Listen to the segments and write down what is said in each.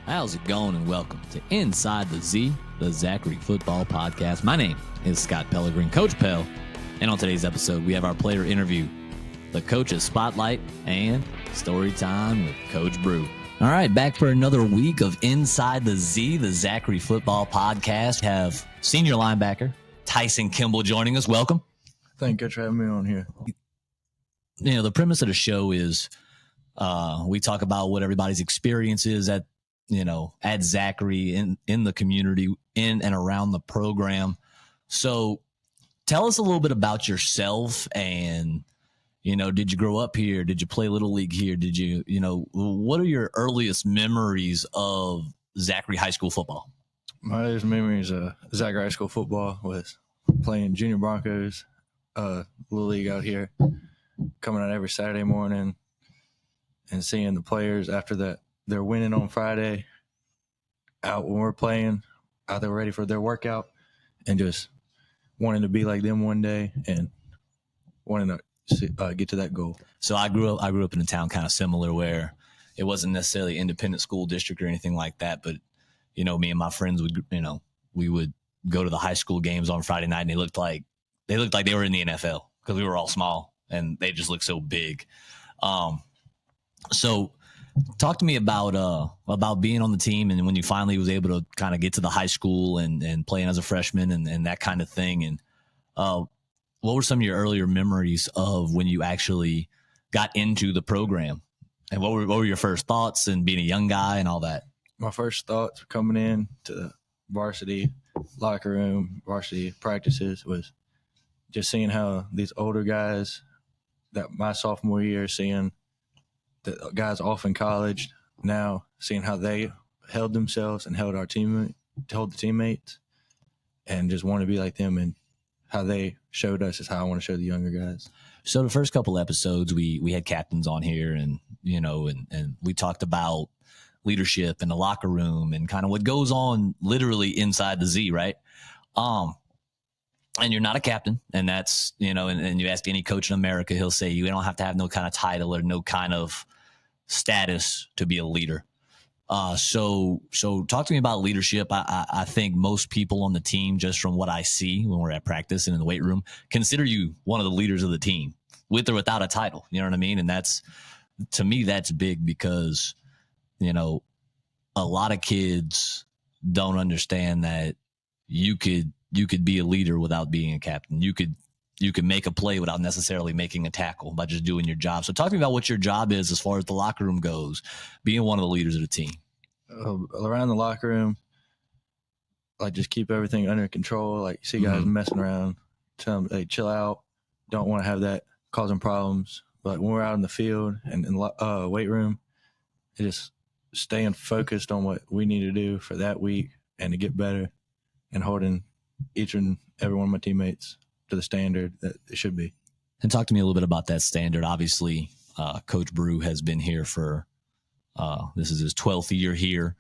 How's it going, and welcome to Inside the Z, the Zachary Football Podcast. My name is Scott Pellegrin, Coach Pell, and on today's episode, we have our player interview, the Coach's Spotlight, and story time with Coach Brew. All right, back for another week of Inside the Z, the Zachary Football Podcast. We have senior linebacker Tyson Kimball joining us. Welcome. Thank you for having me on here. You know, the premise of the show is we talk about what everybody's experience is at Zachary in the community, in and around the program. So tell us a little bit about yourself and, did you grow up here? Did you play Little League here? Did you, what are your earliest memories of Zachary High School football? My earliest memories of Zachary High School football was playing Junior Broncos, Little League out here, coming out every Saturday morning and seeing the players after that. They're winning on Friday out when we're playing, out there ready for their workout, and just wanting to be like them one day and wanting to get to that goal. So I grew up in a town kind of similar where it wasn't necessarily independent school district or anything like that, but me and my friends we would go to the high school games on Friday night, and they looked like they were in the NFL because we were all small and they just looked so big. So talk to me about being on the team and when you finally was able to kind of get to the high school and playing as a freshman and that kind of thing. And what were some of your earlier memories of when you actually got into the program? And what were your first thoughts and being a young guy and all that? My first thoughts coming in to the varsity locker room, varsity practices was just seeing how these older guys that my sophomore year, seeing the guys off in college now, seeing how they held themselves and held the teammates, and just want to be like them, and how they showed us is how I want to show the younger guys. So the first couple episodes, we had captains on here, and and we talked about leadership in the locker room and kind of what goes on literally inside the Z, right? And you're not a captain, and that's and you ask any coach in America, he'll say you don't have to have no kind of title or no kind of status to be a leader. So talk to me about leadership. I think most people on the team, just from what I see when we're at practice and in the weight room, consider you one of the leaders of the team, with or without a title. You know what I mean? And that's, to me, that's big because, a lot of kids don't understand that you could be a leader without being a captain. You could make a play without necessarily making a tackle by just doing your job. So talk to me about what your job is as far as the locker room goes, being one of the leaders of the team. Around the locker room, just keep everything under control. You see guys messing around, tell them, hey, chill out. Don't want to have that causing problems. But when we're out in the field and in the weight room, just staying focused on what we need to do for that week and to get better, and holding each and every one of my teammates to the standard that it should be. And talk to me a little bit about that standard. Obviously, Coach Brew has been here for this is his 12th year here.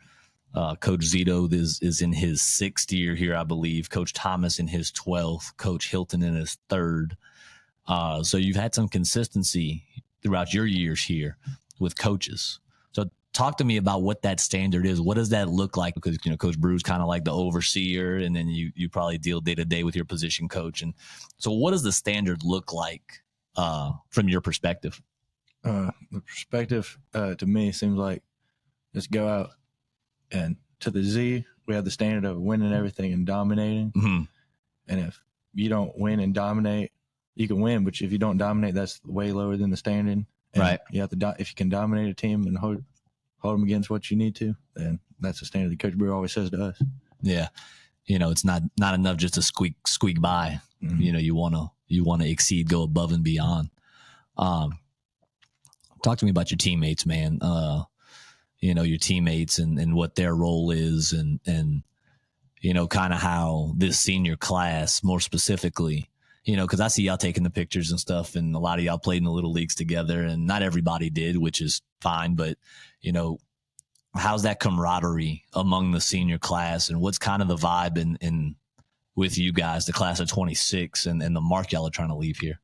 Coach Zito is in his 6th year here, I believe. Coach Thomas in his 12th. Coach Hilton in his 3rd. So you've had some consistency throughout your years here with coaches. So talk to me about what that standard is. What does that look like? Because Coach Brew's kind of like the overseer, and then you probably deal day to day with your position coach. And so, what does the standard look like from your perspective? The perspective to me seems like just go out, and to the Z, we have the standard of winning everything and dominating. Mm-hmm. And if you don't win and dominate, you can win, but if you don't dominate, that's way lower than the standard. And right. You have to if you can dominate a team and hold them against what you need to, then that's the standard that Coach Brewer always says to us. Yeah. It's not enough just to squeak by. Mm-hmm. You want to exceed, go above and beyond. Talk to me about your teammates, man. Your teammates and what their role is and kind of how this senior class more specifically, because I see y'all taking the pictures and stuff, and a lot of y'all played in the little leagues together, and not everybody did, which is fine. But, how's that camaraderie among the senior class, and what's kind of the vibe in with you guys, the class of 26, and the mark y'all are trying to leave here?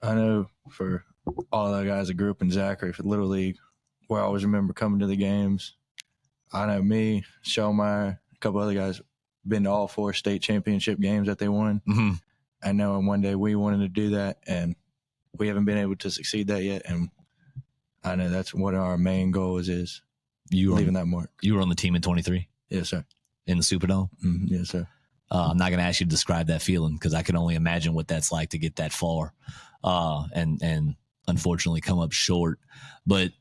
I know for all the guys that grew up in Zachary for Little League, where I always remember coming to the games I know me, Shellmeyer, a couple other guys been to all 4 state championship games that they won. Mm-hmm. I know one day we wanted to do that, and we haven't been able to succeed that yet. And I know that's what our main goal is leaving that mark. You were on the team in 23? Yes, sir. In the Superdome? Mm-hmm. Yes, sir. I'm not going to ask you to describe that feeling because I can only imagine what that's like to get that far and unfortunately come up short. But,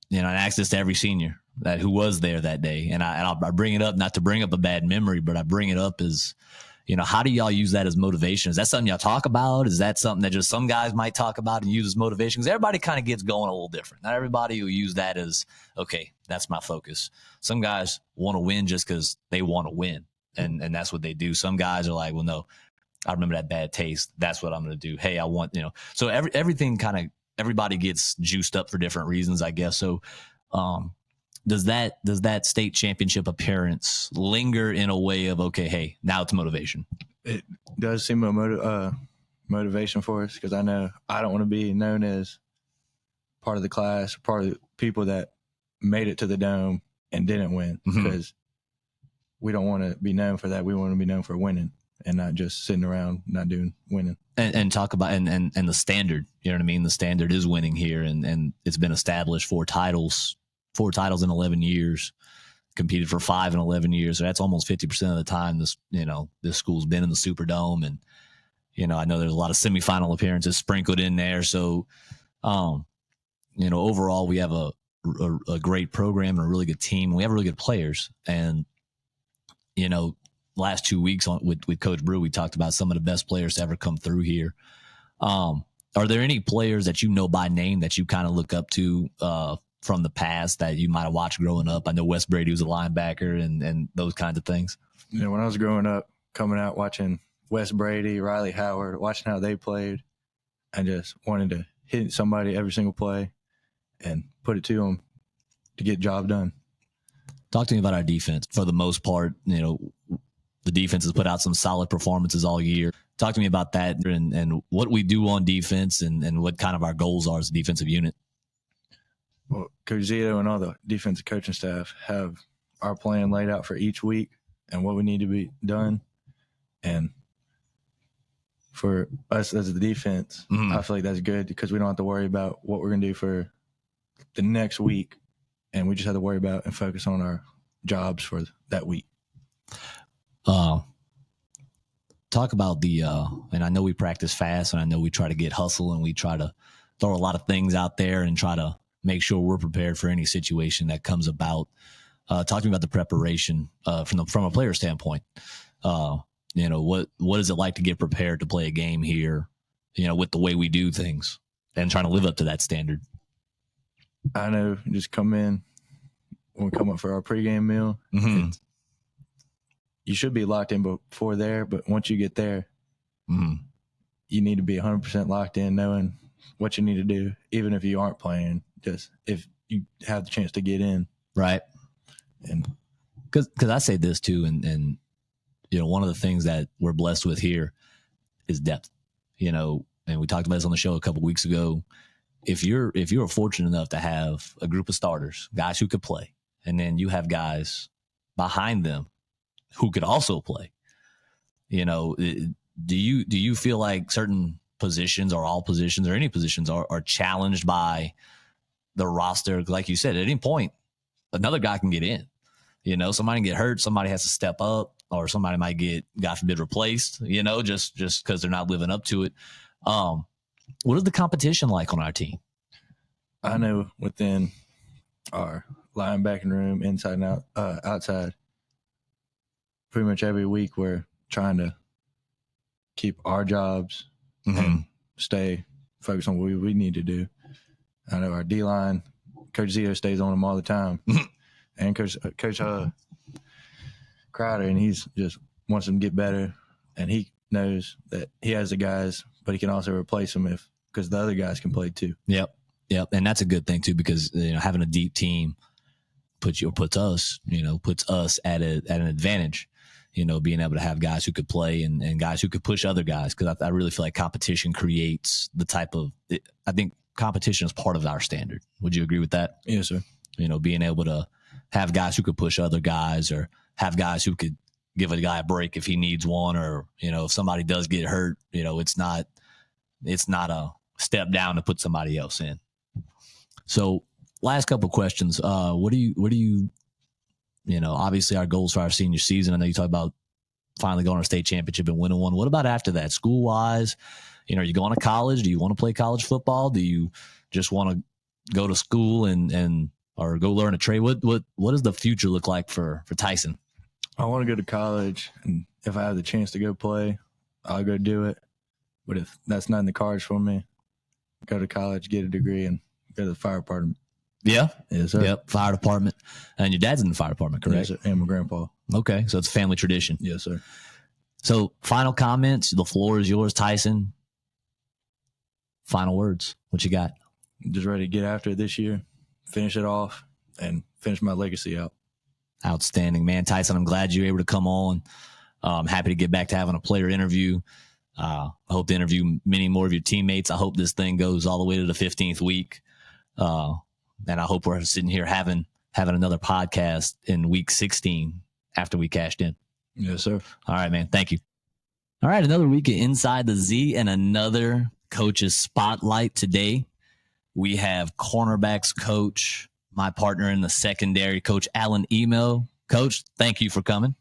you know, I ask this to every senior who was there that day. And I bring it up, not to bring up a bad memory, but I bring it up as, you know, how do y'all use that as motivation? Is that something y'all talk about? Is that something that just some guys might talk about and use as motivation? Because everybody kind of gets going a little different. Not everybody will use that as, okay, that's my focus. Some guys want to win just because they want to win. And that's what they do. Some guys are like, well, no, I remember that bad taste. That's what I'm going to do. Hey, I want, you know, so everything kind of, everybody gets juiced up for different reasons, I guess. So, does that state championship appearance linger in a way of, okay, hey, now it's motivation? It does seem a motivation for us because I know I don't want to be known as part of the class, part of the people that made it to the Dome and didn't win because we don't want to be known for that. We want to be known for winning and not just sitting around not doing winning. And talk about and the standard, you know what I mean? The standard is winning here, and it's been established 4 titles in 11 years, competed for 5 in 11 years. So that's almost 50% of the time this school's been in the Superdome. And, you know, I know there's a lot of semifinal appearances sprinkled in there. So, you know, overall we have a great program and a really good team. We have really good players. And, you know, last 2 weeks with Coach Brew, we talked about some of the best players to ever come through here. Are there any players that you know by name that you kind of look up to from the past that you might have watched growing up? I know Wes Brady was a linebacker and those kinds of things. You know, when I was growing up, coming out watching Wes Brady, Riley Howard, watching how they played, I just wanted to hit somebody every single play and put it to them to get the job done. Talk to me about our defense. For the most part, you know, the defense has put out some solid performances all year. Talk to me about that and what we do on defense and what kind of our goals are as a defensive unit. Well, Coach Zito and all the defensive coaching staff have our plan laid out for each week and what we need to be done. And for us as the defense, I feel like that's good because we don't have to worry about what we're going to do for the next week. And we just have to worry about and focus on our jobs for that week. Talk about and I know we practice fast and I know we try to get hustle and we try to throw a lot of things out there and try to make sure we're prepared for any situation that comes about. Talk to me about the preparation from a player standpoint. You know, what is it like to get prepared to play a game here, you know, with the way we do things and trying to live up to that standard? I know, just come in when we come up for our pregame meal. You should be locked in before there, but once you get there, you need to be 100% locked in, knowing what you need to do, even if you aren't playing, just if you have the chance to get in. Right. And because I say this too, and you know, one of the things that we're blessed with here is depth, you know, and we talked about this on the show a couple weeks ago. If you're fortunate enough to have a group of starters, guys who could play, and then you have guys behind them who could also play, you know, do you feel like certain positions or all positions or any positions are challenged by the roster? Like you said, at any point, another guy can get in, you know, somebody can get hurt. Somebody has to step up or somebody might get, God forbid, replaced, you know, just because they're not living up to it. What is the competition like on our team? I know within our linebacking room, inside and out, outside, pretty much every week we're trying to keep our jobs and stay focused on what we need to do. I know our D-line, Coach Zito stays on them all the time. And Coach Crowder, and he's just wants them to get better. And he knows that he has the guys, but he can also replace them because the other guys can play too. Yep. And that's a good thing too, because, you know, having a deep team puts us at an advantage, you know, being able to have guys who could play and guys who could push other guys. Cause I really feel like competition creates the type of, I think competition is part of our standard. Would you agree with that? Yes, sir. You know, being able to have guys who could push other guys, or have guys who could give a guy a break if he needs one, or, if somebody does get hurt, it's not a step down to put somebody else in. So last couple of questions. What do you, obviously our goals for our senior season, I know you talk about finally going to a state championship and winning one. What about after that, school wise? Are you going to college? Do you want to play college football? Do you just want to go to school and or go learn a trade? What does the future look like for Tyson? I want to go to college, and if I have the chance to go play, I'll go do it. But if that's not in the cards for me, go to college, get a degree, and go to the fire department. Yeah. Yes, sir. Yep. Fire department. And your dad's in the fire department, correct? Yes, sir. And my grandpa. Okay. So it's a family tradition. Yes, sir. So final comments. The floor is yours, Tyson. Final words. What you got? Just ready to get after it this year, finish it off, and finish my legacy out. Outstanding, man. Tyson, I'm glad you were able to come on. I'm happy to get back to having a player interview. I hope to interview many more of your teammates. I hope this thing goes all the way to the 15th week. And I hope we're sitting here having another podcast in week 16 after we cashed in. Yes, sir. All right, man. Thank you. All right, another week of Inside the Z and another coach's spotlight today. We have cornerbacks coach, my partner in the secondary, Coach Alan Emo. Coach, thank you for coming.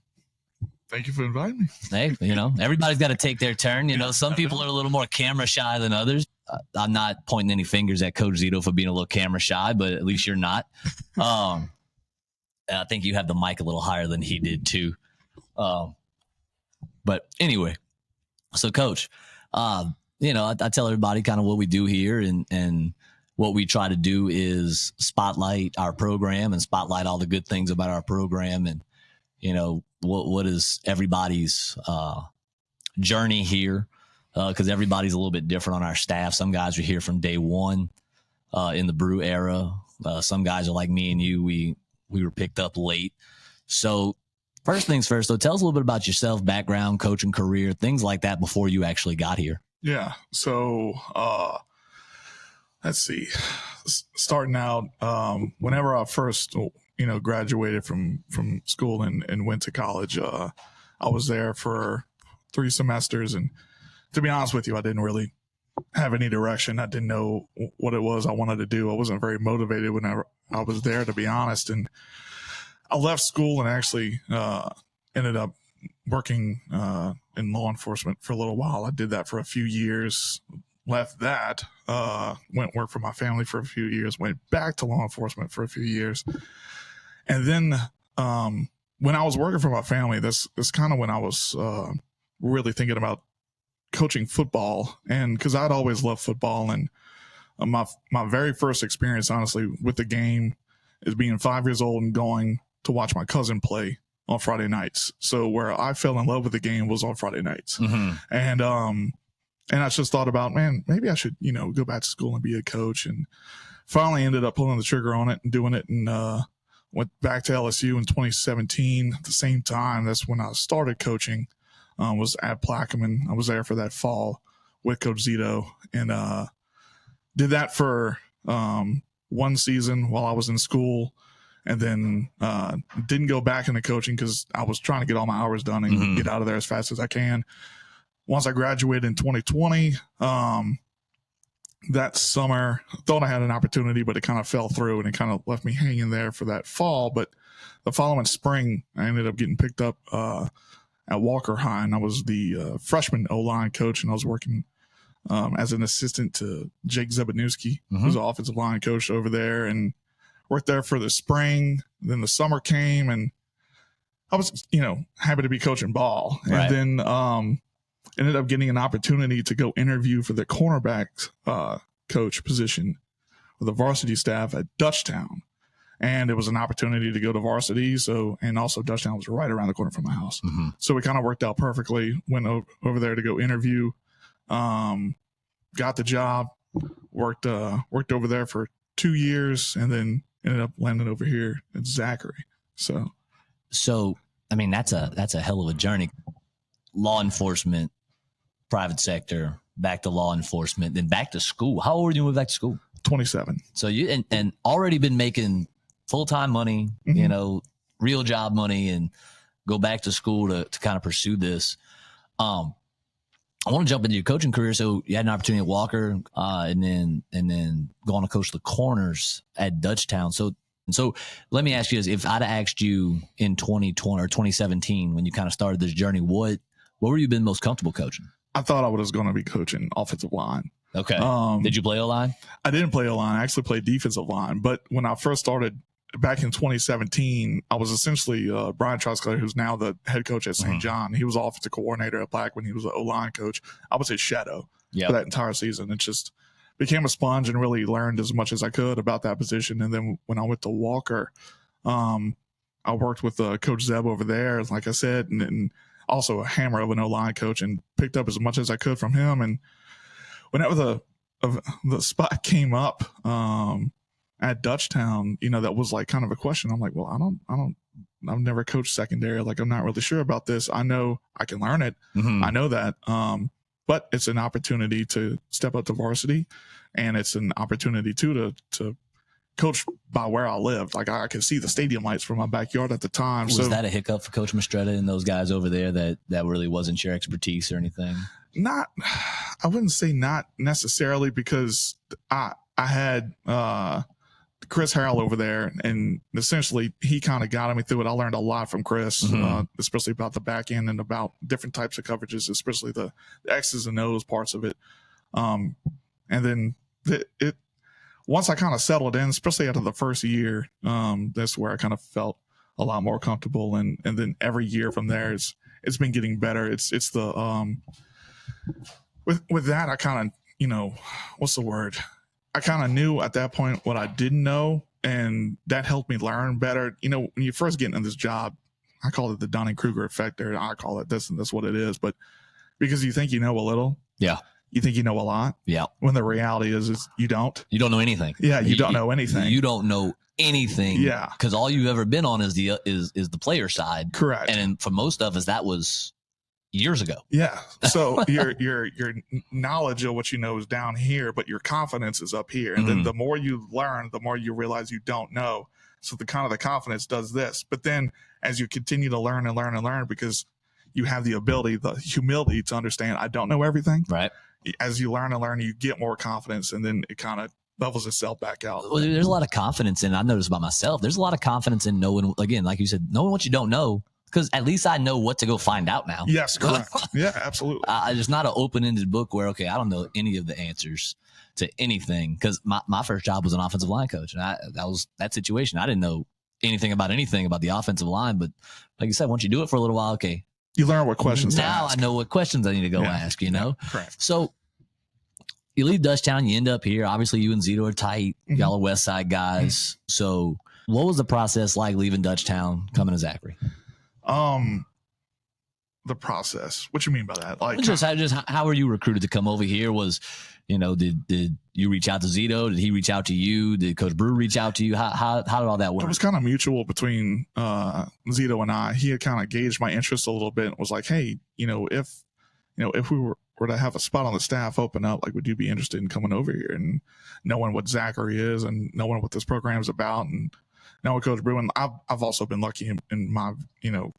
Thank you for inviting me. Hey, everybody's got to take their turn. Some people are a little more camera shy than others. I'm not pointing any fingers at Coach Zito for being a little camera shy, but at least you're not. I think you have the mic a little higher than he did too. But anyway, so Coach, I tell everybody kind of what we do here, and what we try to do is spotlight our program and spotlight all the good things about our program, and what is everybody's journey here, because everybody's a little bit different on our staff. Some guys are here from day one in the Brew era. Some guys are like me and you. We were picked up late. So first things first, though, tell us a little bit about yourself, background, coaching career, things like that before you actually got here. Yeah. So let's see. Starting out, whenever I first graduated from school and went to college, I was there for 3 semesters, and to be honest with you, I didn't really have any direction. I didn't know what it was I wanted to do. I wasn't very motivated when I was there, to be honest. And I left school and actually ended up working in law enforcement for a little while. I did that for a few years, left that, went work for my family for a few years, went back to law enforcement for a few years. And then when I was working for my family, that's kind of when I was really thinking about coaching football, and because I'd always loved football. And my very first experience, honestly, with the game is being 5 years old and going to watch my cousin play on Friday nights. So where I fell in love with the game was on Friday nights. Mm-hmm. And I just thought about, man, maybe I should, go back to school and be a coach. And finally ended up pulling the trigger on it and doing it, and went back to LSU in 2017. At the same time, that's when I started coaching, was at Plaquemine. I was there for that fall with Coach Zito, and did that for one season while I was in school, and then didn't go back into coaching because I was trying to get all my hours done and get out of there as fast as I can. Once I graduated in 2020, that summer, I thought I had an opportunity, but it kind of fell through, and it kind of left me hanging there for that fall. But the following spring, I ended up getting picked up at Walker High, and I was the freshman O-line coach, and I was working as an assistant to Jake Zebanewski, who's the offensive line coach over there, and worked there for the spring. Then the summer came, and I was, happy to be coaching ball. Right. And then ended up getting an opportunity to go interview for the cornerback coach position with the varsity staff at Dutchtown. And it was an opportunity to go to varsity. And also Dutchtown was right around the corner from my house. Mm-hmm. So it kind of worked out perfectly. Went over there to go interview, got the job, worked over there for 2 years, and then ended up landing over here at Zachary. So, I mean, that's a hell of a journey. Law enforcement, private sector, back to law enforcement, then back to school. How old were you when you went back to school? 27. So you and already been making full-time money, Mhm. real job money, and go back to school to kind of pursue this. I want to jump into your coaching career. So you had an opportunity at Walker, and then go on to coach the corners at Dutchtown. So let me ask you this: if I'd have asked you in 2020 or 2017 when you kind of started this journey, what were you been most comfortable coaching? I thought I was going to be coaching offensive line. Okay. Did you play O-line? I didn't play O-line. I actually played defensive line. But when I first started back in 2017, I was essentially Brian Trusclair, who's now the head coach at St. John. He was offensive coordinator at Black when he was an O-line coach. I was his shadow for that entire season. It just became a sponge and really learned as much as I could about that position. And then when I went to Walker, I worked with Coach Zeb over there, like I said, and also a hammer of an O-line coach, and picked up as much as I could from him. And whenever the spot came up at Dutchtown, that was like kind of a question. I'm like, well, I've never coached secondary. Like, I'm not really sure about this. I know I can learn it. Mm-hmm. I know that. But it's an opportunity to step up to varsity, and it's an opportunity too to coach by where I lived. Like, I could see the stadium lights from my backyard at the time. Was that a hiccup for Coach Mistretta and those guys over there that really wasn't your expertise or anything? I wouldn't say not necessarily, because I had Chris Harrell over there, and essentially he kind of got me through it. I learned a lot from Chris, especially about the back end and about different types of coverages, especially the X's and O's parts of it. And then once I kind of settled in, especially after the first year, that's where I kind of felt a lot more comfortable. And then every year from there, it's been getting better. It's the with that, I kind of, what's the word? I kind of knew at that point what I didn't know, and that helped me learn better. When you first get into this job, I call it the Dunning-Kruger effect, or I call it this, and that's what it is. But because you think you know a little, you think you know a lot, when the reality is you don't. You don't know anything. Yeah, you don't know anything. You don't know anything. Yeah, because all you've ever been on is the player side. Correct. And for most of us, that was years ago. Yeah. So your knowledge of what you know is down here, but your confidence is up here. And then the more you learn, the more you realize you don't know. So the confidence does this. But then as you continue to learn and learn and learn, because you have the ability, the humility to understand, I don't know everything. Right. As you learn and learn, you get more confidence, and then it kind of levels itself back out. Well, there's a lot of confidence in, I noticed about myself, there's a lot of confidence in knowing, again, like you said, knowing what you don't know. Because at least I know what to go find out now. Yes, correct. Yeah, absolutely. It's not an open-ended book where, okay, I don't know any of the answers to anything. Because my first job was an offensive line coach. And that was that situation. I didn't know anything about the offensive line. But like you said, once you do it for a little while, okay. You learn what questions to now ask. I know what questions I need to go ask, Correct. So you leave Dutchtown, you end up here. Obviously, you and Zito are tight. Y'all are West Side guys. So what was the process like leaving Dutchtown, coming to Zachary? The process. What you mean by that? Like, just how were you recruited to come over here? Was, did you reach out to Zito? Did he reach out to you? Did Coach Brew reach out to you? How did all that work? It was kind of mutual between Zito and I. He had kind of gauged my interest a little bit and was like, hey, if we were to have a spot on the staff open up, like, would you be interested in coming over here and knowing what Zachary is and knowing what this program is about, and knowing Coach Brew? And I've also been lucky in my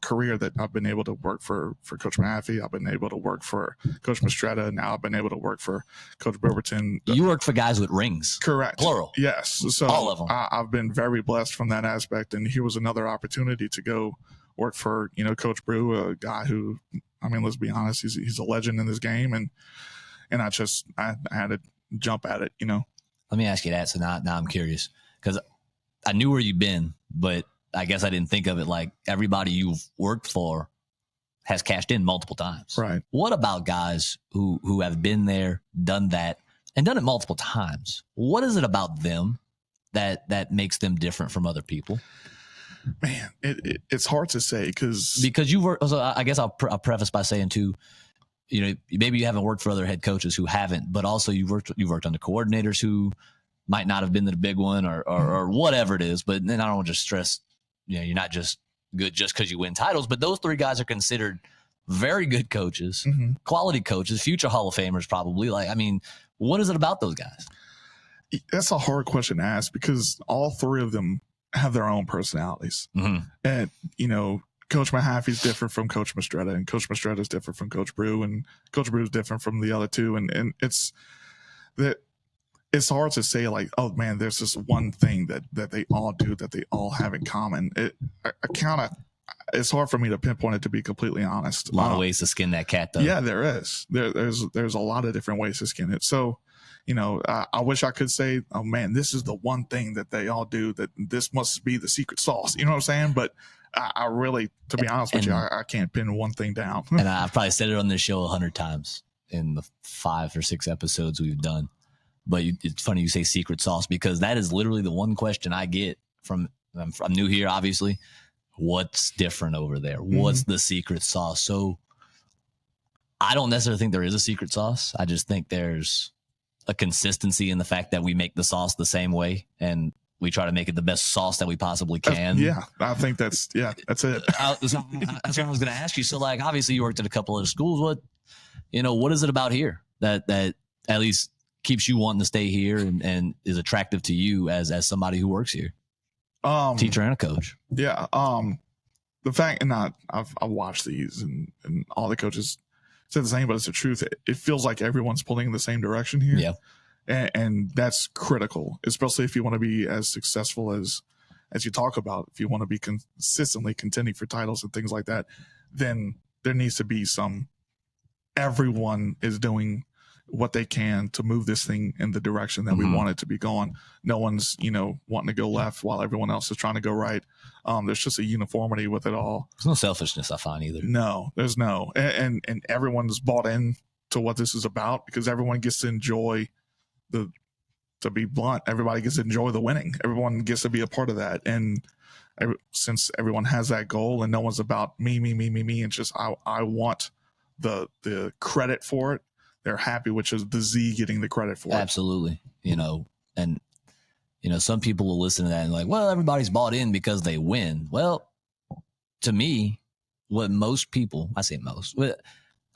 career that I've been able to work for Coach Maffey. I've been able to work for Coach Mistretta, and now I've been able to work for Coach Brewerton. You worked for guys with rings, correct? Plural, yes. So all of them. I've been very blessed from that aspect, and here was another opportunity to go work for Coach Brew, a guy who, I mean, let's be honest, he's a legend in this game, and I had to jump at it. Let me ask you that. So now I'm curious, because I knew where you've been, but I guess I didn't think of it like everybody you've worked for has cashed in multiple times. Right. What about guys who have been there, done that, and done it multiple times? What is it about them that makes them different from other people? Man, it's hard to say because you work. So I guess I'll preface by saying too, maybe you haven't worked for other head coaches who haven't, but also you've worked under coordinators who might not have been the big one or whatever it is. But then I don't want to just stress, you're not just good just because you win titles. But those three guys are considered very good coaches, quality coaches, future Hall of Famers probably. Like, I mean, what is it about those guys? That's a hard question to ask because all three of them have their own personalities. Mm-hmm. And, Coach Mahaffey's different from Coach Mastretta, and Coach Mastretta is different from Coach Brew, and Coach Brew is different from the other two. And it's hard to say like, oh man, there's this one thing that they all do, that they all have in common. It's hard for me to pinpoint it, to be completely honest. A lot of ways to skin that cat, though. Yeah, there is. There's a lot of different ways to skin it. So, I wish I could say, oh man, this is the one thing that they all do, that this must be the secret sauce. You know what I'm saying? But I really, to be honest with you, I can't pin one thing down. And I've probably said it on this show 100 times in the 5 or 6 episodes we've done. But it's funny you say secret sauce, because that is literally the one question I get from, I'm new here, obviously. What's different over there? What's the secret sauce? So I don't necessarily think there is a secret sauce. I just think there's a consistency in the fact that we make the sauce the same way, and we try to make it the best sauce that we possibly can. Yeah, I think that's it. That's what I was going to ask you. So, like, obviously you worked at a couple of schools. What is it about here that at least keeps you wanting to stay here and is attractive to you as somebody who works here? Teacher and a coach. Yeah. The fact, and I've watched these, and all the coaches said the same, but it's the truth. It feels like everyone's pulling in the same direction here. Yeah. And that's critical, especially if you want to be as successful as you talk about. If you want to be consistently contending for titles and things like that, then there needs to be everyone is doing what they can to move this thing in the direction that we want it to be going. No one's, wanting to go left while everyone else is trying to go right. There's just a uniformity with it all. There's no selfishness, I find, either. No, there's no. And everyone's bought in to what this is about, because everyone gets to enjoy to be blunt, everybody gets to enjoy the winning. Everyone gets to be a part of that. And since everyone has that goal and no one's about me, and just, I want the credit for it. They're happy, which is the Z getting the credit for it. Absolutely. And some people will listen to that and like, well, everybody's bought in because they win. Well, to me, what most people, I say most,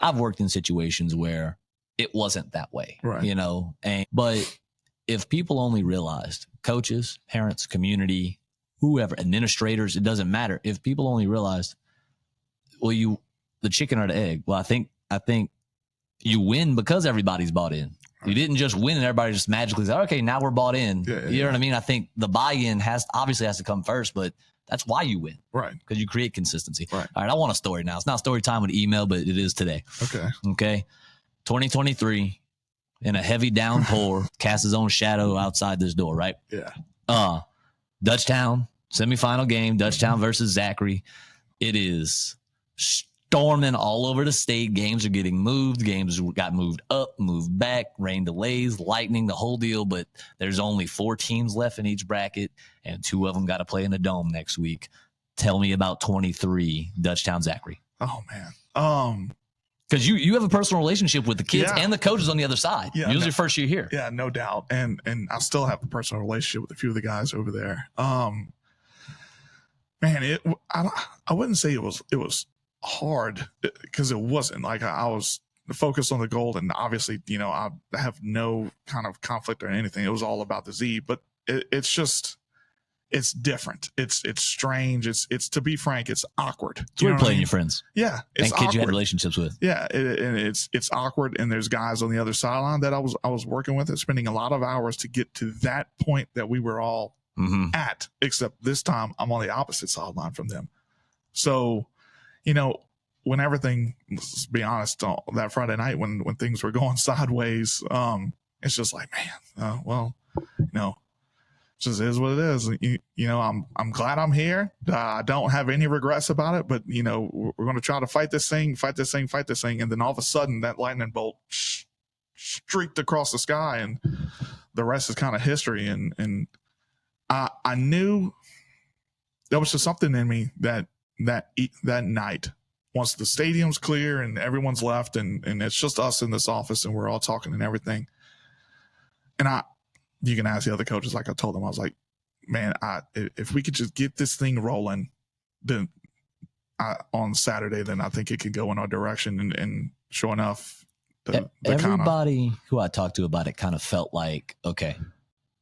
I've worked in situations where it wasn't that way, right. But if people only realized, coaches, parents, community, whoever, administrators, it doesn't matter. If people only realized, well, the chicken or the egg. Well, I think you win because everybody's bought in. Right. You didn't just win and everybody just magically said, okay, now we're bought in. Yeah, you know what I mean? I think the buy-in obviously has to come first, but that's why you win. Right. Because you create consistency. Right. All right, I want a story now. It's not story time with email, but it is today. Okay. 2023, in a heavy downpour, casts his own shadow outside this door, right? Yeah. Dutchtown, semifinal game, Dutchtown versus Zachary. It is storming all over the state. Games are getting moved. Games got moved up, moved back, rain delays, lightning, the whole deal. But there's only 4 teams left in each bracket, and 2 of them got to play in the dome next week. Tell me about 23 Dutchtown Zachary. Oh man. Because you have a personal relationship with the kids and the coaches on the other side. Yeah, it was your first year here. Yeah, no doubt. And I still have a personal relationship with a few of the guys over there. Man, I wouldn't say it was hard, because it wasn't. Like, I was focused on the goal, and obviously, I have no kind of conflict or anything. It was all about the Z, but it's just, it's different. It's strange. It's to be frank, it's awkward. It's weird playing your friends. Yeah. It's and kids awkward. You had relationships with. Yeah. And it's awkward. And there's guys on the other sideline that I was working with, and spending a lot of hours to get to that point that we were all at, except this time I'm on the opposite sideline from them. So, when everything, let's be honest, that Friday night when things were going sideways, it's just like, man, well, just is what it is. I'm glad I'm here. I don't have any regrets about it, but we're going to try to fight this thing. And then all of a sudden that lightning bolt streaked across the sky, and the rest is kind of history. And I knew there was just something in me that night, once the stadium's clear and everyone's left, and it's just us in this office and we're all talking and everything. And you can ask the other coaches, like I told them, I was like, man, if we could just get this thing rolling, then on Saturday, then I think it could go in our direction. And sure enough, everybody who I talked to about it kind of felt like, okay,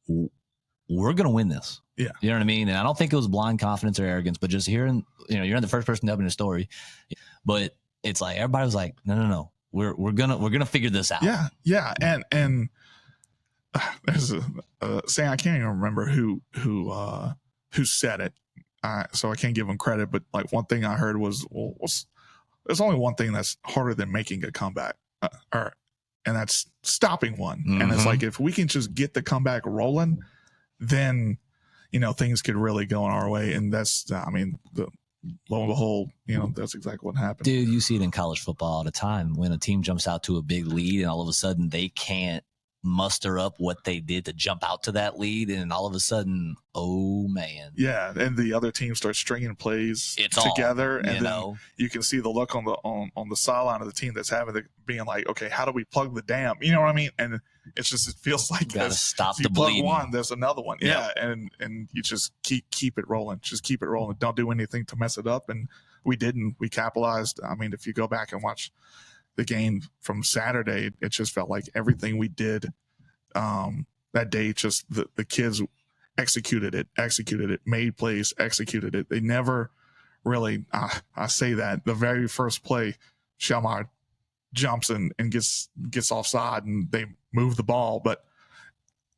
we're going to win this. Yeah. You know what I mean? And I don't think it was blind confidence or arrogance, but just hearing, you're not the first person to open a story, but it's like, everybody was like, no. We're gonna figure this out. Yeah. Yeah. And there's a saying, I can't even remember who said it. So I can't give them credit, but like one thing I heard was, there's only one thing that's harder than making a comeback, and that's stopping one. And it's like, if we can just get the comeback rolling, then, things could really go in our way. And that's, lo and behold, that's exactly what happened. Dude, you see it in college football all the time when a team jumps out to a big lead and all of a sudden they can't muster up what they did to jump out to that lead, and all of a sudden, oh man, yeah, and the other team starts stringing plays together, and then you can see the look on the sideline of the team that's having it, being like, okay, how do we plug the dam? You know what I mean? And it feels like you gotta stop the plug bleeding. one, there's another one. Yeah, and you just keep it rolling. Just keep it rolling. Don't do anything to mess it up. And we didn't. We capitalized. I mean, if you go back and watch the game from Saturday, it just felt like everything we did that day, just the kids executed it, made plays, executed it. They never really, I say that the very first play, Shelmar jumps and gets offside, and they move the ball, but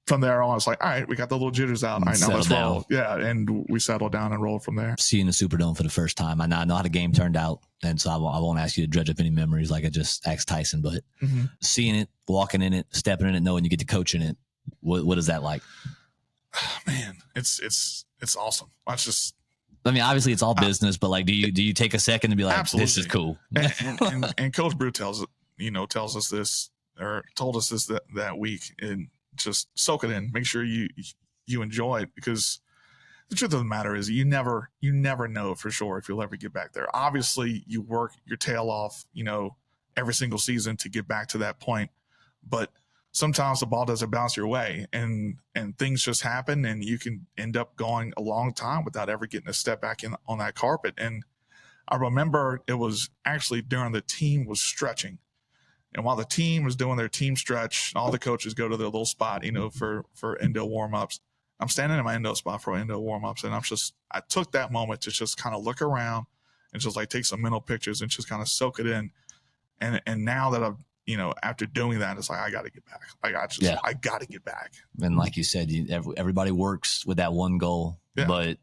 from there on, it's like, all right, we got the little jitters out. All right, now let's roll. Yeah, and we settled down and rolled from there. Seeing the Superdome for the first time, I know how the game turned out, and so I won't ask you to dredge up any memories like I just asked Tyson, but seeing it, walking in it, stepping in it, knowing you get to coach in it, what is that like? Man, it's awesome. Obviously it's all business, but like, do you take a second to be like, absolutely. This is cool? and Coach Brew tells us this, or told us this that week, and just soak it in. Make sure you enjoy it, because the truth of the matter is you never know for sure if you'll ever get back there. Obviously, you work your tail off, every single season to get back to that point, but sometimes the ball doesn't bounce your way, and things just happen, and you can end up going a long time without ever getting a step back in on that carpet. And I remember it was actually during the team was stretching. And while the team was doing their team stretch, all the coaches go to their little spot, for endo warm-ups. I'm standing in my endo spot for endo warm-ups, and I took that moment to just kind of look around and just like take some mental pictures and just kind of soak it in. And now that I've, after doing that, it's like, I got to get back. I got to get back. And like you said, everybody works with that one goal, but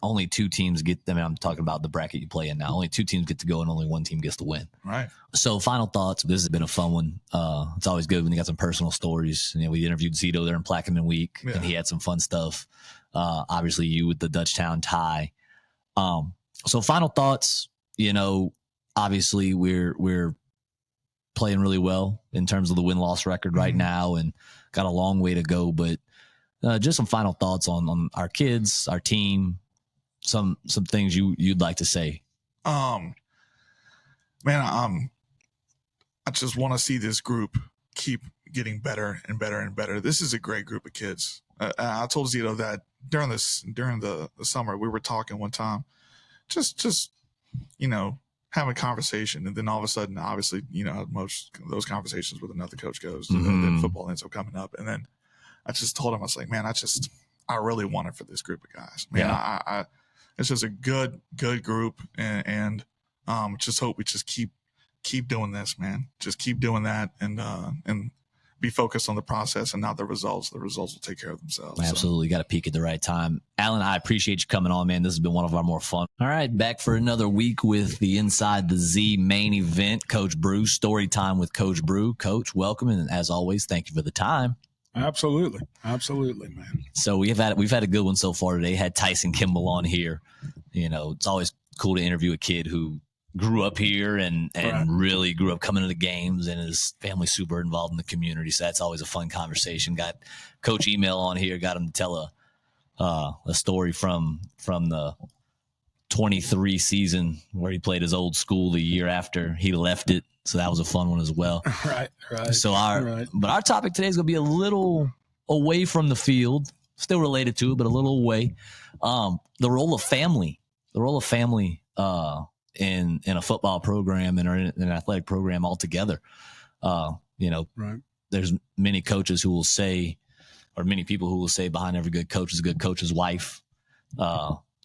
only two teams get them. I'm talking about the bracket you play in now. Only two teams get to go, and only one team gets to win. Right. So, final thoughts. This has been a fun one. It's always good when you got some personal stories. We interviewed Zito there in Plaquemine Week, and he had some fun stuff. Obviously, you with the Dutchtown tie. So, final thoughts. Obviously, we're playing really well in terms of the win-loss record right now, and got a long way to go. But just some final thoughts on our kids, our team. Some things you'd like to say. Man, I just want to see this group keep getting better and better and better. This is a great group of kids. I told Zito that during the summer, we were talking one time, just have a conversation, and then all of a sudden, obviously, most of those conversations with another coach goes, then football ends up coming up, and then I just told him, I was like, man, I really want it for this group of guys. Man, yeah. It's just a good group, and just hope we just keep doing this, man. Just keep doing that, and be focused on the process and not the results. The results will take care of themselves. Absolutely. Got to peak at the right time. Alan, I appreciate you coming on, man. This has been one of our more fun. All right, back for another week with the Inside the Z main event. Coach Brew, story time with Coach Brew. Coach, welcome, and as always, thank you for the time. Absolutely, man. So we've had a good one so far today. Had Tyson Kimball on here. It's always cool to interview a kid who grew up here and really grew up coming to the games, and his family super involved in the community. So that's always a fun conversation. Got Coach Email on here. Got him to tell a story from the 23 season where he played his old school the year after he left it. So that was a fun one as well. Right. So but our topic today is going to be a little away from the field, still related to it, but a little away. The role of family in a football program and in an athletic program altogether. There's many coaches who will say, or many people who will say behind every good coach is a good coach's wife.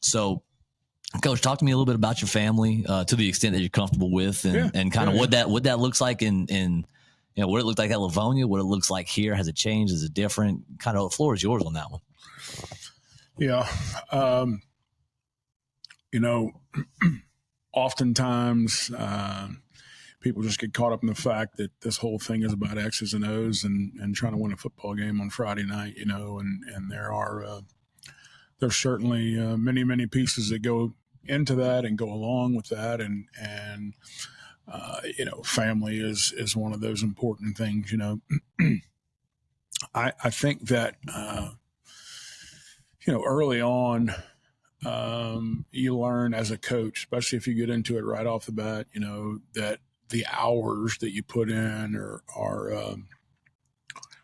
So, Coach, talk to me a little bit about your family to the extent that you're comfortable with, and kind of what that looks like in what it looked like at Livonia, what it looks like here. Has it changed? Is it different? Kind of the floor is yours on that one. Yeah. Oftentimes people just get caught up in the fact that this whole thing is about X's and O's and trying to win a football game on Friday night, and there's certainly many, many pieces that go into that and go along with that. And family is one of those important things, I think that, early on, you learn as a coach, especially if you get into it right off the bat, that the hours that you put in are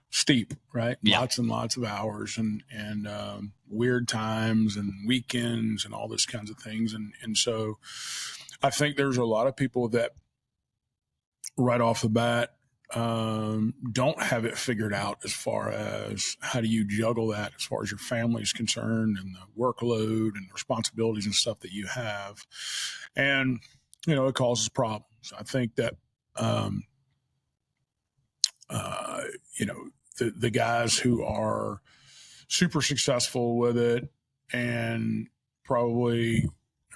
steep, right? Yeah. Lots and lots of hours and weird times and weekends and all those kinds of things. And so I think there's a lot of people that right off the bat don't have it figured out as far as how do you juggle that as far as your family is concerned and the workload and responsibilities and stuff that you have. And, it causes problems. I think that, the guys who are super successful with it and probably,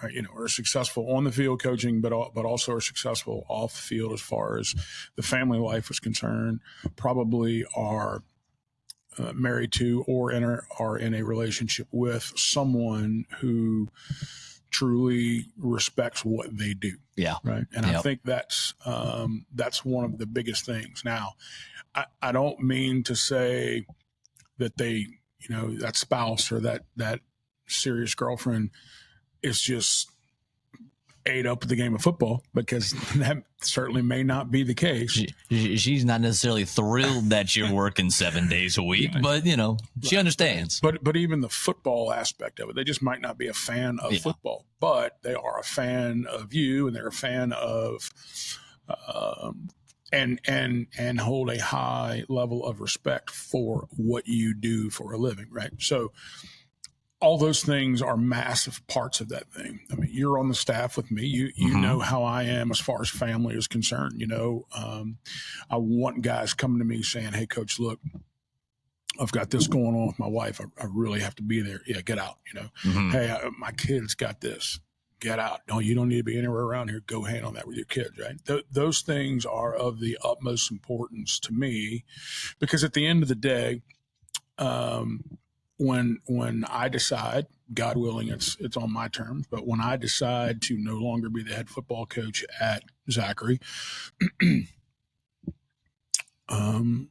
are successful on the field coaching, but also are successful off the field as far as the family life is concerned, probably are married to or are in a relationship with someone who truly respects what they do. Yeah. Right. And I think that's one of the biggest things. Now, I don't mean to say that they, that spouse or that serious girlfriend is just ate up with the game of football, because that certainly may not be the case. She's not necessarily thrilled that you're working 7 days a week, but she understands. But even the football aspect of it, they just might not be a fan of football, but they are a fan of you, and they're a fan of, and hold a high level of respect for what you do for a living, right? So all those things are massive parts of that thing. I mean, you're on the staff with me. You know how I am as far as family is concerned. I want guys coming to me saying, "Hey, Coach, look, I've got this going on with my wife. I really have to be there. Yeah, get out. Hey, my kids got this. Get out. No, you don't need to be anywhere around here. Go handle that with your kids." Right? Those things are of the utmost importance to me, because at the end of the day, when I decide, God willing, it's on my terms, but when I decide to no longer be the head football coach at Zachary,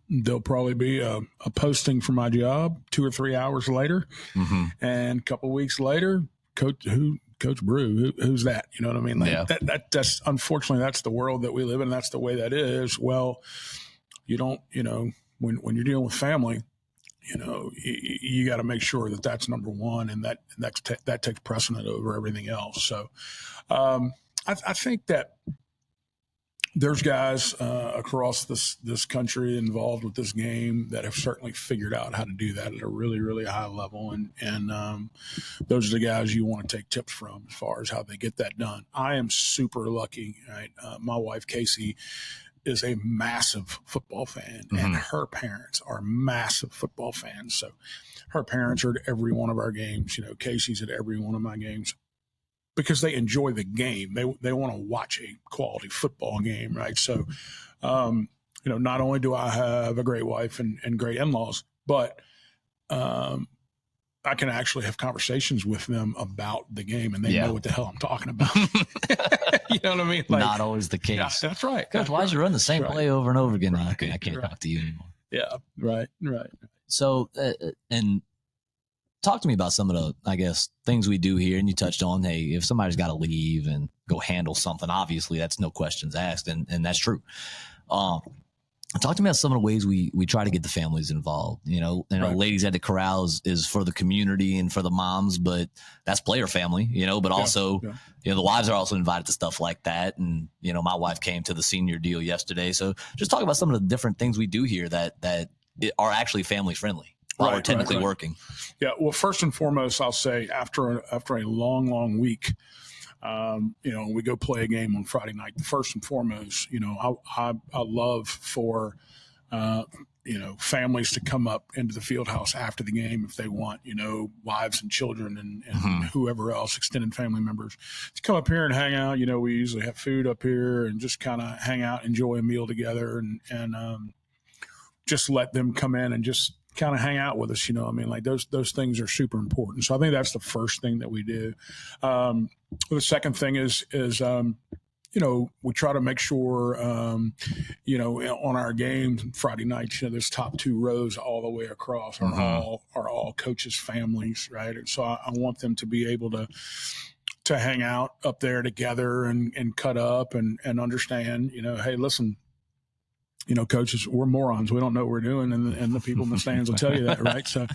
there'll probably be a posting for my job 2 or 3 hours later, and a couple of weeks later, Coach Brew, who's that? You know what I mean? That's unfortunately, that's the world that we live in. That's the way that is. Well, you don't, when you're dealing with family, you got to make sure that that's number one, and that takes precedent over everything else. So, I think that there's guys across this country involved with this game that have certainly figured out how to do that at a really, really high level, and those are the guys you want to take tips from as far as how they get that done. I am super lucky. Right, my wife Casey is a massive football fan, and her parents are massive football fans. So her parents are at every one of our games. Casey's at every one of my games, because they enjoy the game. They want to watch a quality football game, right? So, not only do I have a great wife and great in-laws, but I can actually have conversations with them about the game, and they know what the hell I'm talking about. You know what I mean? Not always the case. Yeah, that's right. Coach, why did you run the same play over and over again? I can't talk to you anymore. Yeah, right. So, and talk to me about some of the, I guess, things we do here. And you touched on, hey, if somebody's got to leave and go handle something, obviously that's no questions asked, and that's true. Talk to me about some of the ways we try to get the families involved. Right. Ladies at the Corral is for the community and for the moms, but that's player family, but also, the wives are also invited to stuff like that. And, my wife came to the senior deal yesterday. So just talk about some of the different things we do here that are actually family friendly. while we're technically working. Yeah. Well, first and foremost, I'll say after a long week, we go play a game on Friday night. First and foremost, I love for, families to come up into the field house after the game if they want, wives and children and whoever else, extended family members, to come up here and hang out. We usually have food up here and just kind of hang out, enjoy a meal together, and just let them come in and just kind of hang out with us. Those things are super important. So I think that's the first thing that we do. The second thing is we try to make sure, on our games Friday nights, those top two rows all the way across are all coaches' families, right? And so I want them to be able to hang out up there together and cut up and understand, hey, listen, coaches, we're morons. We don't know what we're doing, and the people in the stands will tell you that, right? So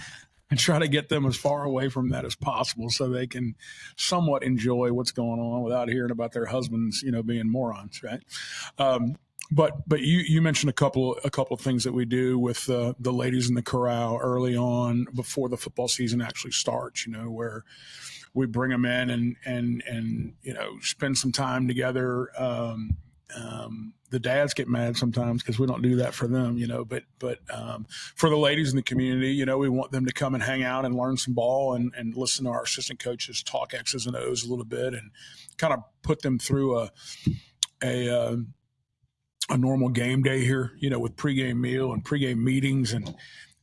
and try to get them as far away from that as possible so they can somewhat enjoy what's going on without hearing about their husbands, being morons, right? But you mentioned a couple of things that we do with the ladies in the corral early on before the football season actually starts, where we bring them in and spend some time together. The dads get mad sometimes because we don't do that for them, but for the ladies in the community, we want them to come and hang out and learn some ball and listen to our assistant coaches talk X's and O's a little bit and kind of put them through a normal game day here, with pregame meal and pregame meetings and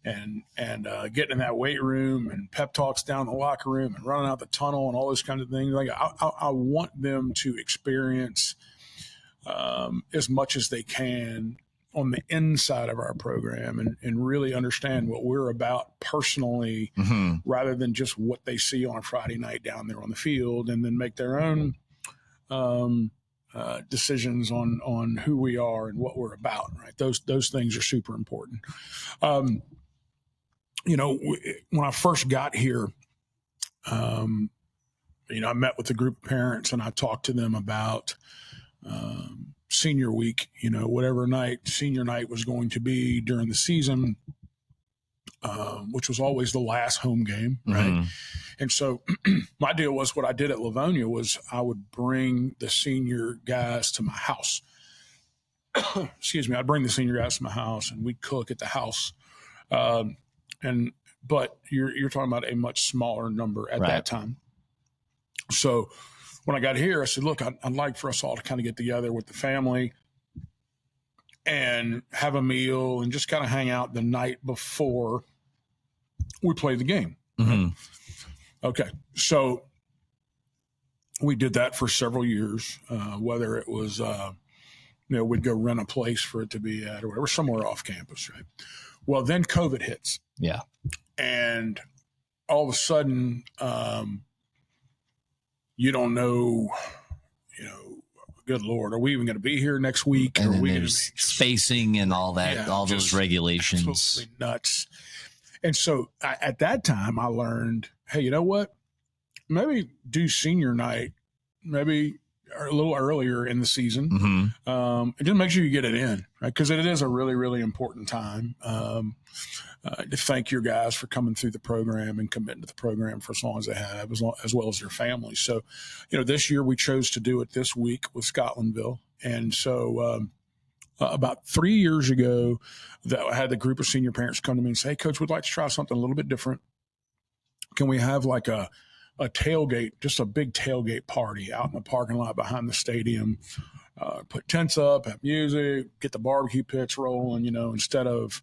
getting in that weight room and pep talks down in the locker room and running out the tunnel and all those kinds of things. Like I want them to experience as much as they can on the inside of our program and really understand what we're about personally, rather than just what they see on a Friday night down there on the field, and then make their own decisions on who we are and what we're about, right? Those things are super important. When I first got here, I met with a group of parents and I talked to them about senior week, whatever night senior night was going to be during the season, which was always the last home game, right? And so my deal was, what I did at Livonia was I would bring the senior guys to my house. Excuse me. I'd bring the senior guys to my house and we'd cook at the house. But you're talking about a much smaller number at that time. So when I got here, I said, look, I'd like for us all to kind of get together with the family and have a meal and just kind of hang out the night before we play the game. Okay. So we did that for several years, whether it was, we'd go rent a place for it to be at or whatever, somewhere off campus, right? Well, then COVID hits. Yeah. And all of a sudden, you don't know, good Lord, are we even going to be here next week? And are we going to spacing and all that, all those regulations. Absolutely nuts. And so at that time I learned, hey, you know what? Maybe do senior night, maybe a little earlier in the season. And just make sure you get it in, right? Because it is a really, really important time to thank your guys for coming through the program and committing to the program for as long as they have, as well as their families. So, this year we chose to do it this week with Scotlandville. And so about 3 years ago, that I had the group of senior parents come to me and say, hey, Coach, we'd like to try something a little bit different. Can we have like a tailgate, just a big tailgate party out in the parking lot behind the stadium, put tents up, have music, get the barbecue pits rolling, instead of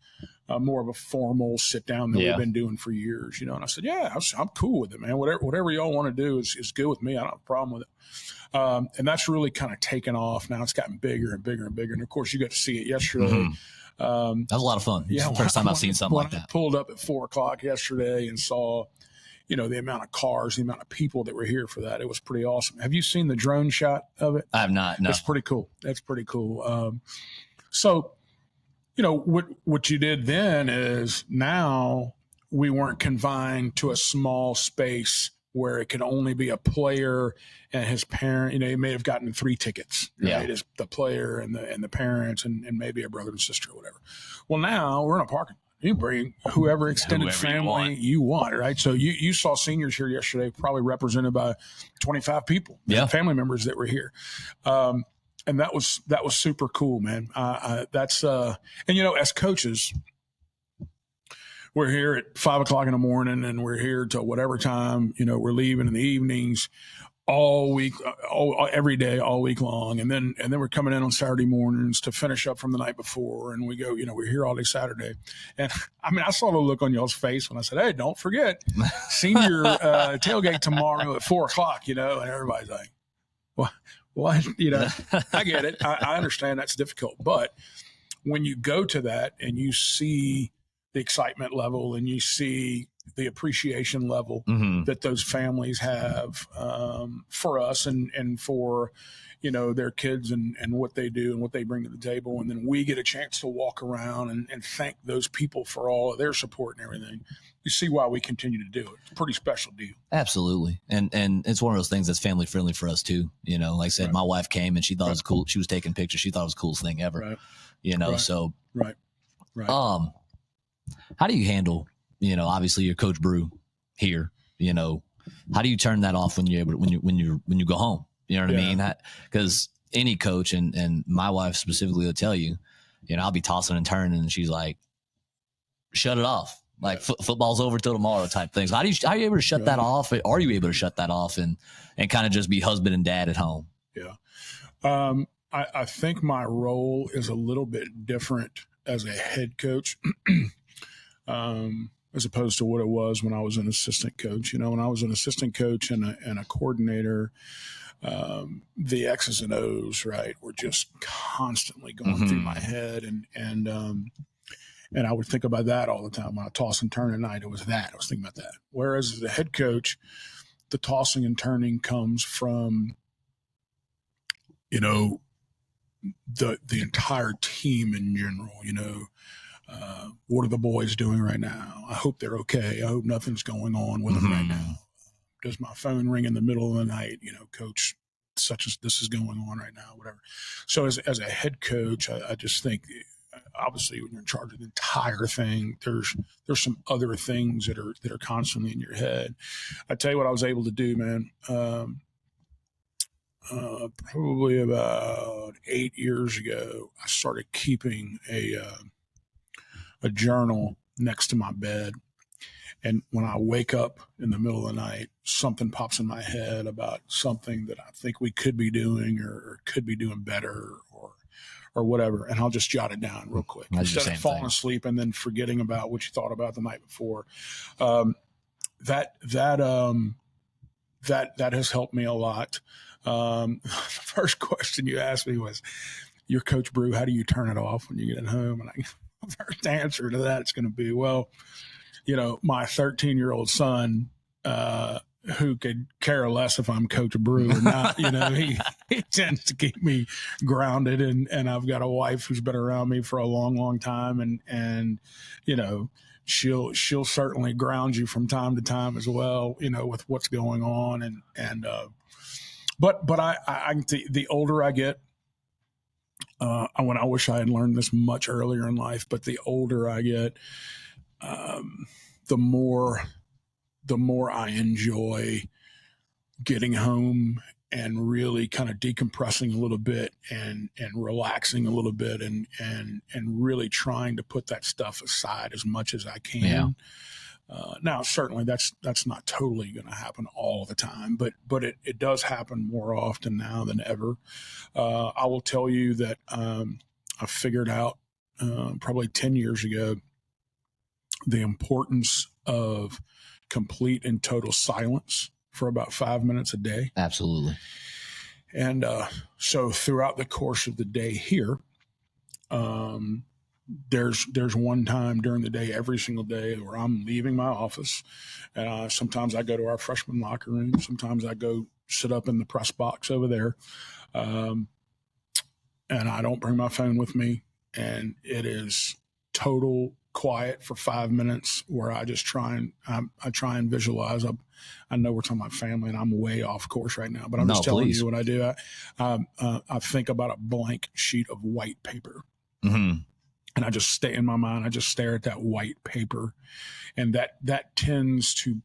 more of a formal sit down that we've been doing for years, And I said, yeah, I'm cool with it, man. Whatever y'all want to do is good with me. I don't have a problem with it. And that's really kind of taken off. Now it's gotten bigger and bigger and bigger. And of course you got to see it yesterday. That was a lot of fun. Yeah. It's the first time I've seen something like that. I pulled up at 4:00 yesterday and saw, the amount of cars, the amount of people that were here for that. It was pretty awesome. Have you seen the drone shot of it? I have not. No. That's pretty cool. So, what you did then is now we weren't confined to a small space where it could only be a player and his parent. He may have gotten 3 tickets, right? The player and the parents and maybe a brother and sister or whatever. Well, now we're in a parking lot. You bring whoever extended Whoever you family want. you want, right? So you saw seniors here yesterday, probably represented by 25 people, Yeah. family members that were here. And that was super cool, man. That's and as coaches, we're here at 5 o'clock in the morning and we're here till whatever time, we're leaving in the evenings all week, every day, all week long. And then we're coming in on Saturday mornings to finish up from the night before. And we go, we're here all day Saturday. And I saw the look on y'all's face when I said, hey, don't forget senior tailgate tomorrow at 4 o'clock, and everybody's like, what? I get it. I understand that's difficult. But when you go to that and you see the excitement level and you see the appreciation level that those families have for us and for, their kids and what they do and what they bring to the table. And then we get a chance to walk around and thank those people for all of their support and everything. You see why we continue to do it. It's a pretty special deal. Absolutely. And it's one of those things that's family friendly for us too. Like I said, Right. my wife came and she thought it was cool. She was taking pictures. She thought it was the coolest thing ever, Right. so. Right. How do you handle, obviously you're Coach Brew here, how do you turn that off when you go home? You know what I mean? Because any coach and my wife specifically will tell you, I'll be tossing and turning and she's like, shut it off. Like football's over till tomorrow type things. How are you able to shut that off? Are you able to shut that off and kind of just be husband and dad at home? Yeah. I think my role is a little bit different as a head coach, as opposed to what it was when I was an assistant coach. When I was an assistant coach and a coordinator, the X's and O's, right, were just constantly going through my head, and I would think about that all the time. When I toss and turn at night, it was that. I was thinking about that. Whereas as a head coach, the tossing and turning comes from, the entire team in general. What are the boys doing right now? I hope they're okay. I hope nothing's going on with them right now. Does my phone ring in the middle of the night? Coach, such as this is going on right now, whatever. So as a head coach, I just think, obviously, when you're in charge of the entire thing, there's some other things that are constantly in your head. I tell you what I was able to do, man. Probably about 8 years ago, I started keeping a journal next to my bed. And when I wake up in the middle of the night, something pops in my head about something that I think we could be doing or could be doing better or whatever. And I'll just jot it down real quick. Instead of falling asleep and then forgetting about what you thought about the night before. That has helped me a lot. The first question you asked me was, "You're Coach Brew. How do you turn it off when you get home?" And the first answer to that is going to be, well, my 13-year-old son, who could care less if I'm Coach Brew or not, he tends to keep me grounded, and I've got a wife who's been around me for a long, long time, and she'll certainly ground you from time to time as well, with what's going on, but I the older I get, when I wish I had learned this much earlier in life, but the older I get, the more I enjoy getting home and really kind of decompressing a little bit and relaxing a little bit and really trying to put that stuff aside as much as I can. Yeah. Now, certainly that's not totally going to happen all the time, but it does happen more often now than ever. I will tell you that I figured out probably 10 years ago the importance of complete and total silence for about 5 minutes a day. Absolutely. And so throughout the course of the day here, there's one time during the day, every single day, where I'm leaving my office. Sometimes I go to our freshman locker room. Sometimes I go sit up in the press box over there. And I don't bring my phone with me. And it is total quiet for 5 minutes where I just try and visualize. I know we're talking about family and I'm way off course right now, but I'm just telling you what I do. I think about a blank sheet of white paper. Mm-hmm. And I just stay in my mind. I just stare at that white paper, and that tends to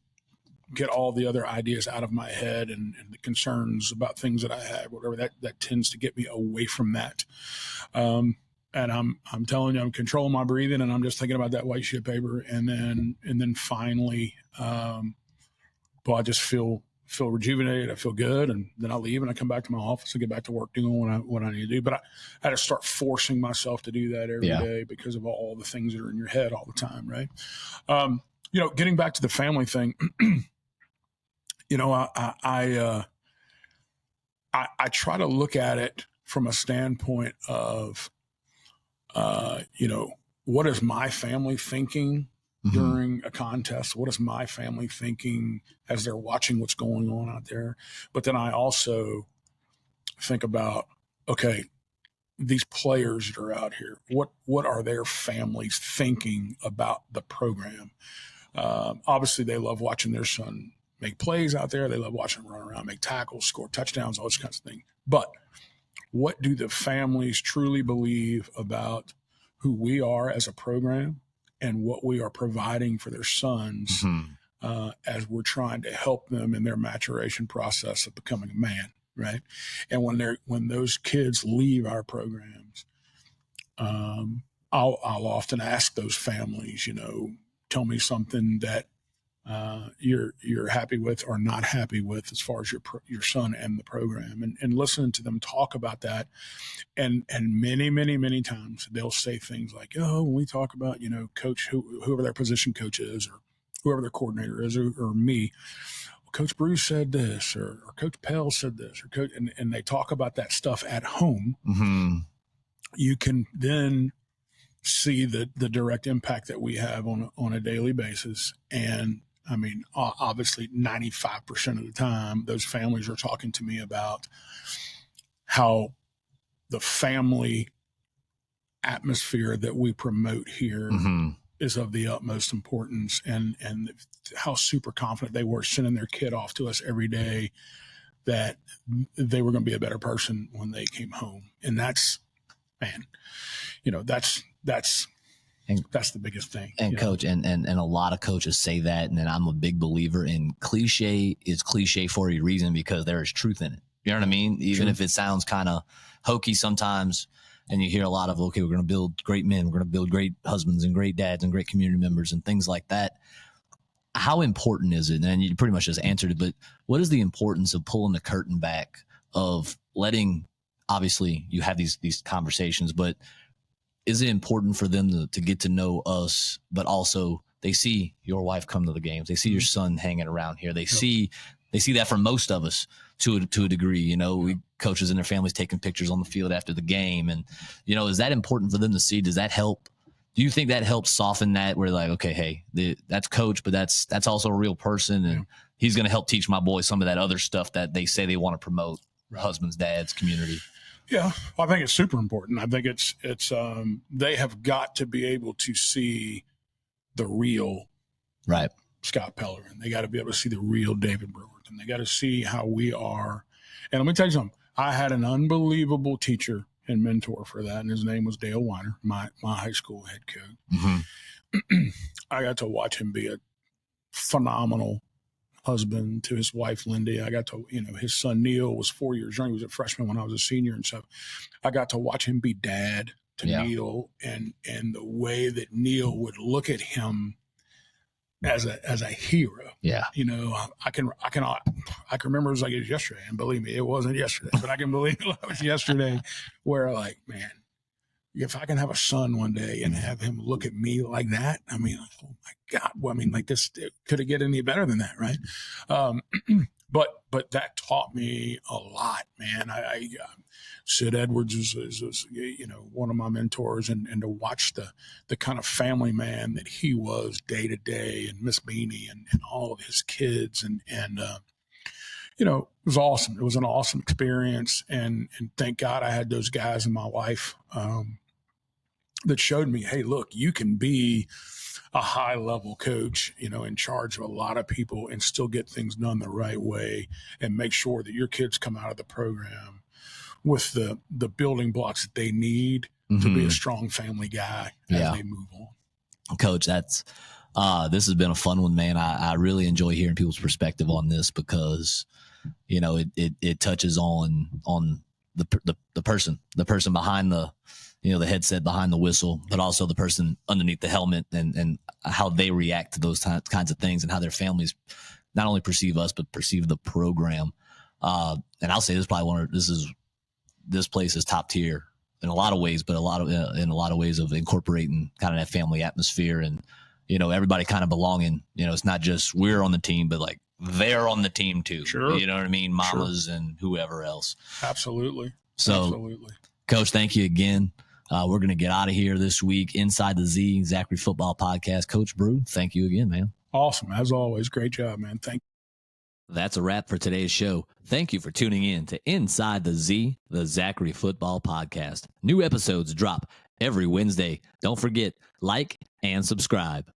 get all the other ideas out of my head and the concerns about things that I have, whatever that tends to get me away from that. And I'm telling you, I'm controlling my breathing, and I'm just thinking about that white sheet of paper. And then finally, I just feel rejuvenated. I feel good. And then I leave and I come back to my office and get back to work doing what I need to do. But I had to start forcing myself to do that every day because of all the things that are in your head all the time. Right. Getting back to the family thing, I try to look at it from a standpoint of, what is my family thinking during a contest? What is my family thinking as they're watching what's going on out there? But then I also think about, okay, these players that are out here, what are their families thinking about the program? Obviously, they love watching their son make plays out there. They love watching him run around, make tackles, score touchdowns, all those kinds of things. But what do the families truly believe about who we are as a program and what we are providing for their sons as we're trying to help them in their maturation process of becoming a man, right? And when those kids leave our programs, I'll often ask those families, tell me something that you're happy with or not happy with as far as your son and the program, and listening to them talk about that. And many, many, many times they'll say things like, when we talk about, coach, whoever their position coach is, or whoever their coordinator is, or me, Coach Bruce said this, or Coach Pell said this, or Coach, and they talk about that stuff at home. You can then see the direct impact that we have on a daily basis. And I mean, obviously 95% of the time, those families are talking to me about how the family atmosphere that we promote here is of the utmost importance, and how super confident they were sending their kid off to us every day that they were going to be a better person when they came home. And that's, man, that's the biggest thing. And coach, and a lot of coaches say that, and then I'm a big believer in cliche is cliche for a reason, because there is truth in it. You know what I mean? Even if it sounds kind of hokey sometimes, and you hear a lot of, okay, we're going to build great men, we're going to build great husbands and great dads and great community members and things like that. How important is it? And you pretty much just answered it, but what is the importance of pulling the curtain back, of letting, obviously you have these conversations, but is it important for them to get to know us, but also they see your wife come to the games, they see your son hanging around here, they see that from most of us to a degree, we coaches and their families taking pictures on the field after the game. And, is that important for them to see? Does that help? Do you think that helps soften that, where like, okay, hey, that's coach, but that's also a real person, and he's going to help teach my boy some of that other stuff that they say they want to promote, husbands, dads, community? Yeah, I think it's super important. I think it's they have got to be able to see the real Scott Pellerin. They got to be able to see the real David Brewerton. They got to see how we are. And let me tell you something. I had an unbelievable teacher and mentor for that, and his name was Dale Weiner, my high school head coach. I got to watch him be a phenomenal husband to his wife, Lindy. I got to, his son Neil was 4 years young. He was a freshman when I was a senior. And so I got to watch him be dad to Neil, and the way that Neil would look at him as a hero. Yeah. I can remember it was like it was yesterday, and believe me, it wasn't yesterday, but I can believe it was yesterday, where like, man, if I can have a son one day and have him look at me like that, I mean, oh my God, well, I mean, like this, could it get any better than that, right? But that taught me a lot, man. Sid Edwards is one of my mentors, and to watch the kind of family man that he was day to day, and Miss Beanie and all of his kids, and it was awesome. It was an awesome experience, and thank God I had those guys in my life that showed me, hey, look, you can be a high level coach, in charge of a lot of people, and still get things done the right way, and make sure that your kids come out of the program with the building blocks that they need to be a strong family guy as they move on. Coach, that's this has been a fun one, man. I really enjoy hearing people's perspective on this because, you know, it touches on the person behind the, you know, the headset, behind the whistle, but also the person underneath the helmet and how they react to those kinds of things and how their families not only perceive us, but perceive the program. And I'll say this is probably this place is top tier in a lot of ways, but in a lot of ways of incorporating kind of that family atmosphere and, you know, everybody kind of belonging. You know, it's not just we're on the team, but like they're on the team too. Sure. You know what I mean? Mamas and whoever else. Absolutely. So, Absolutely. Coach, thank you again. We're going to get out of here this week. Inside the Z, Zachary Football Podcast. Coach Brew, thank you again, man. Awesome. As always, great job, man. Thank you. That's a wrap for today's show. Thank you for tuning in to Inside the Z, the Zachary Football Podcast. New episodes drop every Wednesday. Don't forget, like and subscribe.